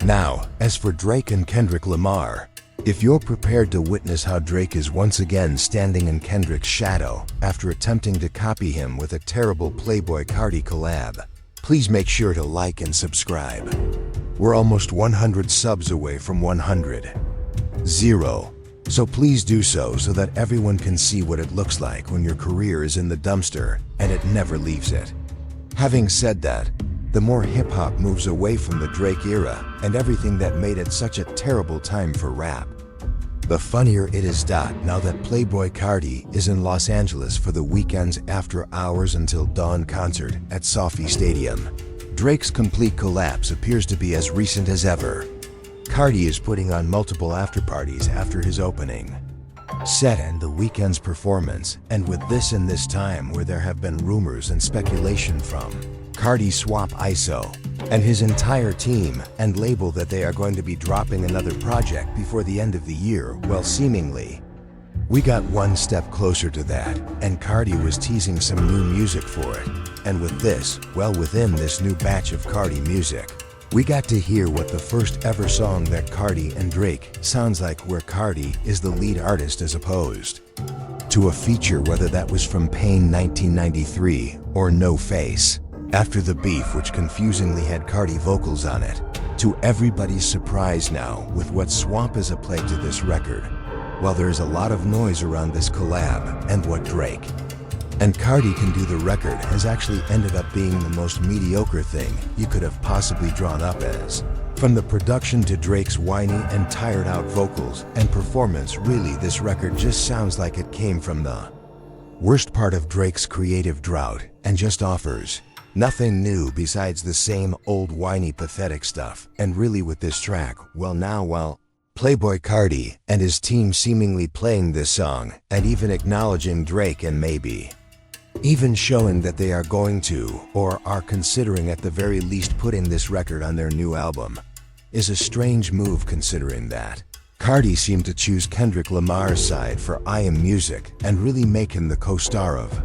Now, as for Drake and Kendrick Lamar, if you're prepared to witness how Drake is once again standing in Kendrick's shadow after attempting to copy him with a terrible Playboi Carti collab, please make sure to like and subscribe. We're almost 100 subs away from 100. So please do so that everyone can see what it looks like when your career is in the dumpster and it never leaves it. Having said that, the more hip-hop moves away from the Drake era and everything that made it such a terrible time for rap, the funnier it is. Now that Playboi Carti is in Los Angeles for the weekend's After Hours Until Dawn concert at SoFi Stadium, Drake's complete collapse appears to be as recent as ever. Carti is putting on multiple after-parties after his opening set and the weekend's performance, and with this in this time where there have been rumors and speculation from Carti Swap ISO and his entire team and label that they are going to be dropping another project before the end of the year, well, seemingly we got one step closer to that, and Carti was teasing some new music for it. And with this, well, within this new batch of Carti music, we got to hear what the first ever song that Carti and Drake sounds like, where Carti is the lead artist as opposed to a feature, whether that was from Pain 1993 or No Face, after the beef, which confusingly had Carti vocals on it. To everybody's surprise now, with what Swamp is a plague to this record, while there is a lot of noise around this collab, and what Drake and Carti can do, the record has actually ended up being the most mediocre thing you could have possibly drawn up as. From the production to Drake's whiny and tired out vocals and performance, really this record just sounds like it came from the worst part of Drake's creative drought and just offers nothing new besides the same old whiny pathetic stuff. And really with this track, well now, while Playboi Carti and his team seemingly playing this song and even acknowledging Drake and maybe even showing that they are going to, or are considering at the very least, putting this record on their new album, is a strange move, considering that Carti seemed to choose Kendrick Lamar's side for I Am Music and really make him the co-star of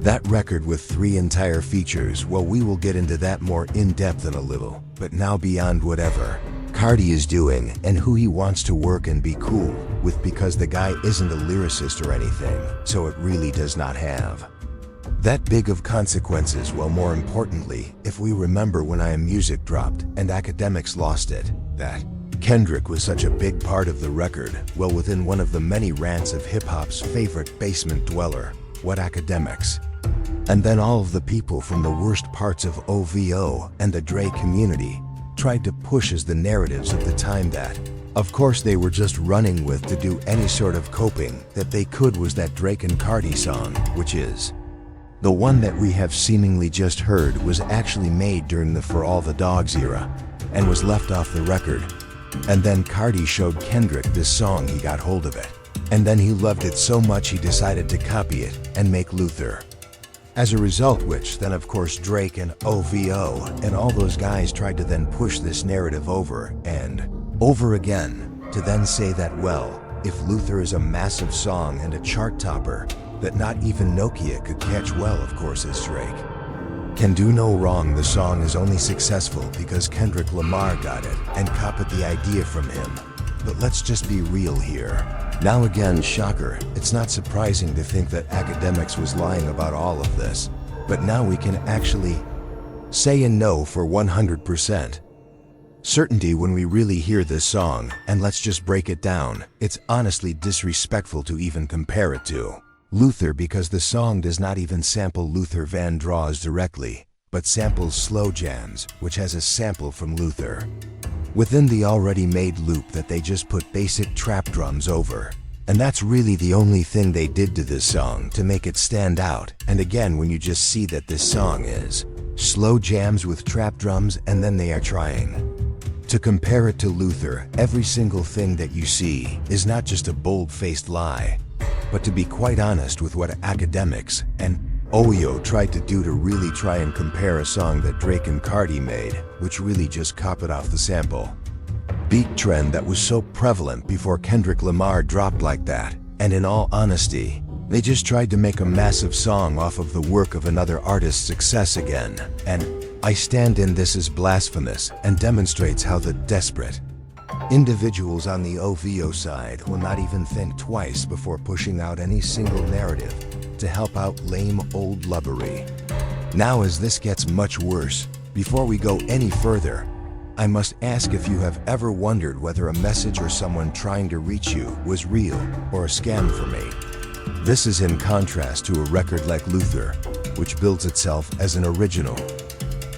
that record with 3 entire features. Well, we will get into that more in depth in a little, but now beyond whatever Carti is doing and who he wants to work and be cool with, because the guy isn't a lyricist or anything, so it really does not have that big of consequences. Well, more importantly, if we remember when I Am Music dropped and Academics lost it, that Kendrick was such a big part of the record, well, within one of the many rants of hip-hop's favorite basement dweller, what Academics, and then all of the people from the worst parts of OVO and the Drake community tried to push as the narratives of the time that, of course, they were just running with to do any sort of coping that they could, was that Drake and Carti song, which is the one that we have seemingly just heard, was actually made during the For All the Dogs era and was left off the record. And then Carti showed Kendrick this song, he got hold of it, and then he loved it so much he decided to copy it and make Luther as a result, which then of course Drake and OVO and all those guys tried to then push this narrative over and over again to then say that, well, if Luther is a massive song and a chart topper that not even Nokia could catch, well, of course, as Drake can do no wrong, the song is only successful because Kendrick Lamar got it and copied the idea from him. But let's just be real here. Now again, shocker, it's not surprising to think that Academics was lying about all of this, but now we can actually say and know for 100% certainty when we really hear this song. And let's just break it down. It's honestly disrespectful to even compare it to Luther, because the song does not even sample Luther Vandross directly, but samples Slow Jams, which has a sample from Luther within the already made loop that they just put basic trap drums over. And that's really the only thing they did to this song to make it stand out. And again, when you just see that this song is slow jams with trap drums, and then they are trying to compare it to Luther, every single thing that you see is not just a bold-faced lie, but to be quite honest with what Academics and OVO tried to do to really try and compare a song that Drake and Carti made, which really just copied off the sample beat trend that was so prevalent before Kendrick Lamar dropped like that. And in all honesty, they just tried to make a massive song off of the work of another artist's success again. And I stand in this as blasphemous and demonstrates how the desperate individuals on the OVO side will not even think twice before pushing out any single narrative to help out lame old lubbery. Now, as this gets much worse, before we go any further, I must ask if you have ever wondered whether a message or someone trying to reach you was real or a scam for me. This is in contrast to a record like Luther, which builds itself as an original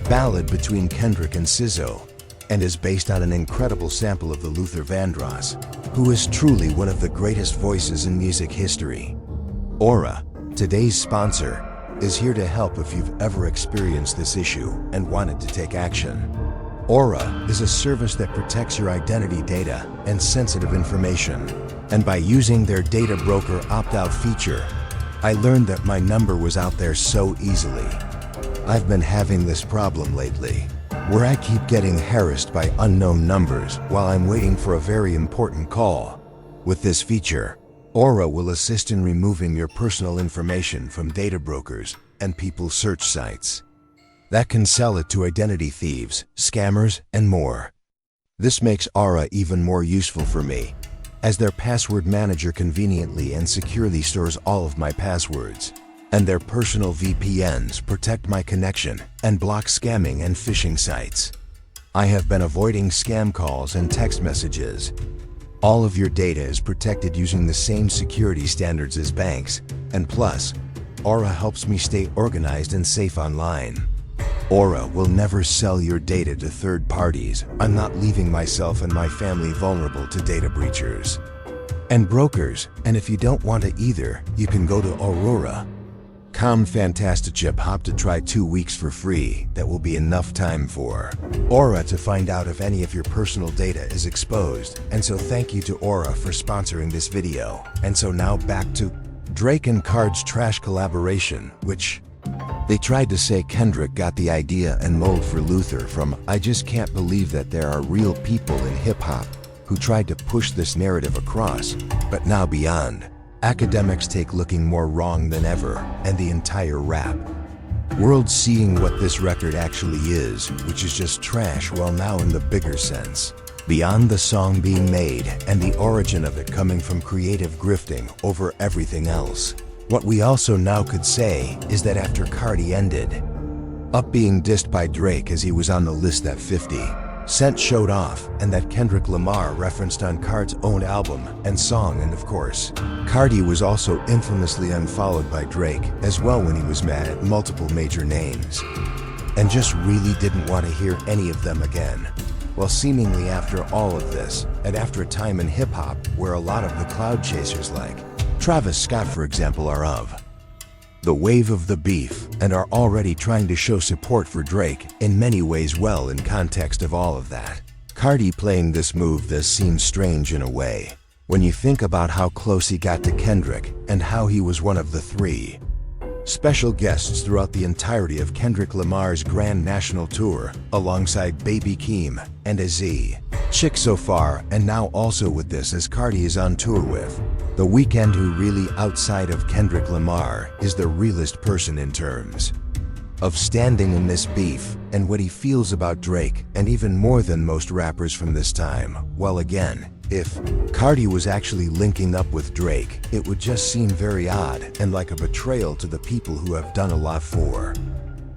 ballad between Kendrick and SZA, and is based on an incredible sample of the Luther Vandross, who is truly one of the greatest voices in music history. Aura, today's sponsor, is here to help if you've ever experienced this issue and wanted to take action. Aura is a service that protects your identity data and sensitive information. And by using their data broker opt-out feature, I learned that my number was out there so easily. I've been having this problem lately, where I keep getting harassed by unknown numbers while I'm waiting for a very important call. With this feature, Aura will assist in removing your personal information from data brokers and people's search sites that can sell it to identity thieves, scammers, and more. This makes Aura even more useful for me, as their password manager conveniently and securely stores all of my passwords, and their personal VPNs protect my connection and block scamming and phishing sites. I have been avoiding scam calls and text messages. All of your data is protected using the same security standards as banks, and plus, Aura helps me stay organized and safe online. Aura will never sell your data to third parties. I'm not leaving myself and my family vulnerable to data breachers and brokers, and if you don't want to either, you can go to Aurora.com Fantastic Hop to try 2 weeks for free. That will be enough time for Aura to find out if any of your personal data is exposed. And so thank you to Aura for sponsoring this video. And so now back to Drake and Card's trash collaboration, which they tried to say Kendrick got the idea and mold for Luther from. I just can't believe that there are real people in hip-hop who tried to push this narrative across, but now beyond. Academics take looking more wrong than ever, and the entire rap world seeing what this record actually is, which is just trash, well now in the bigger sense. Beyond the song being made and the origin of it coming from creative grifting over everything else. What we also now could say is that after Carti ended up being dissed by Drake as he was on the list at 50 Cent showed off, and that Kendrick Lamar referenced on Card's own album and song, and of course, Carti was also infamously unfollowed by Drake as well when he was mad at multiple major names, and just really didn't want to hear any of them again. Well, seemingly after all of this, and after a time in hip-hop where a lot of the cloud chasers like Travis Scott, for example, are of the wave of the beef and are already trying to show support for Drake in many ways. Well, in context of all of that, Carti playing this move seems strange in a way when you think about how close he got to Kendrick and how he was one of the 3 special guests throughout the entirety of Kendrick Lamar's grand national tour alongside Baby Keem and AZ Chick so far, and now also with this as Carti is on tour with The Weeknd, who really outside of Kendrick Lamar is the realest person in terms of standing in this beef and what he feels about Drake, and even more than most rappers from this time. Well, again, if Carti was actually linking up with Drake, it would just seem very odd and like a betrayal to the people who have done a lot for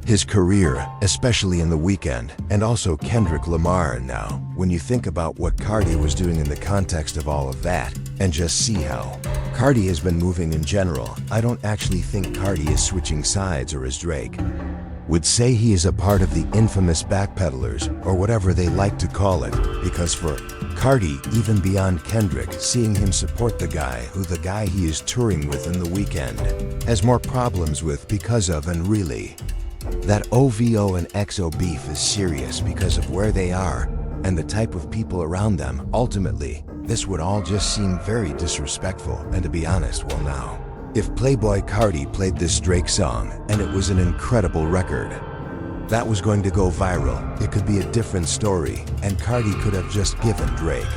his career, especially in The Weeknd, and also Kendrick Lamar. And now, when you think about what Carti was doing in the context of all of that, and just see how Carti has been moving in general, I don't actually think Carti is switching sides, or as Drake would say, he is a part of the infamous backpedalers, or whatever they like to call it, because for Carti, even beyond Kendrick, seeing him support the guy he is touring with in The Weeknd has more problems with because of, and really, that OVO and XO beef is serious because of where they are and the type of people around them. Ultimately, this would all just seem very disrespectful, and to be honest, well now, if Playboi Carti played this Drake song and it was an incredible record that was going to go viral, it could be a different story, and Carti could have just given Drake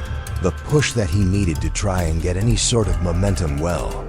the push that he needed to try and get any sort of momentum. Well,